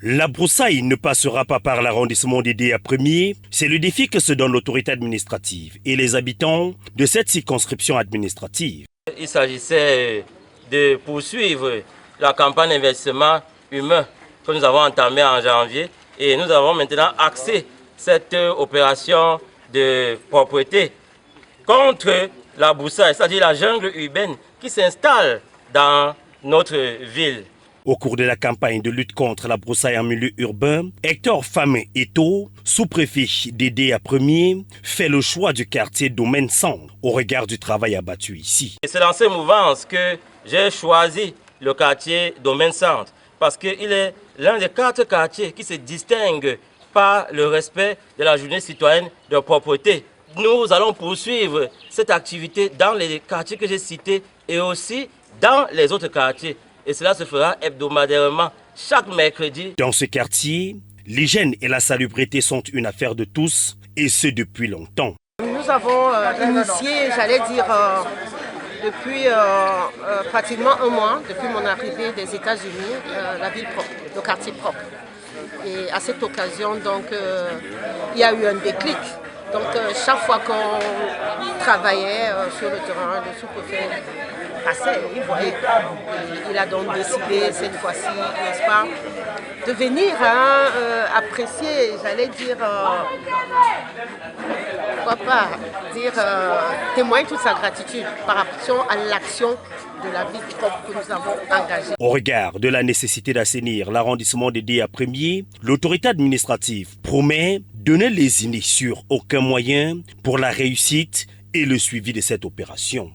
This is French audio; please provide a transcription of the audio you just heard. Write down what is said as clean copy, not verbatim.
La broussaille ne passera pas par l'arrondissement des DA premier. C'est le défi que se donne l'autorité administrative et les habitants de cette circonscription administrative. Il s'agissait de poursuivre la campagne d'investissement humain que nous avons entamée en janvier et nous avons maintenant axé cette opération de propreté contre la broussaille, c'est-à-dire la jungle urbaine qui s'installe dans notre ville. Au cours de la campagne de lutte contre la broussaille en milieu urbain, Hector Famé Eto, sous-préfet des DA premier, fait le choix du quartier Domaine Centre au regard du travail abattu ici. C'est dans cette mouvance que j'ai choisi le quartier Domaine Centre parce qu'il est l'un des 4 quartiers qui se distinguent par le respect de la journée citoyenne de propreté. Nous allons poursuivre cette activité dans les quartiers que j'ai cités et aussi dans les autres quartiers. Et cela se fera hebdomadairement, chaque mercredi. Dans ce quartier, l'hygiène et la salubrité sont une affaire de tous, et ce depuis longtemps. Nous avons initié, j'allais dire, depuis pratiquement un mois, depuis mon arrivée des États-Unis, la ville propre, le quartier propre. Et à cette occasion, donc, il y a eu un déclic. Donc, chaque fois qu'on travaillait sur le terrain, le sous-préfet passait, il voyait. Il a donc décidé cette fois-ci, n'est-ce pas, de venir apprécier, j'allais dire, pourquoi pas, dire, témoigner toute sa gratitude par rapport à l'action de la ville propre que nous avons engagée. Au regard de la nécessité d'assainir l'arrondissement des DA premier, l'autorité administrative promet de ne lésiner sur aucun moyen pour la réussite et le suivi de cette opération.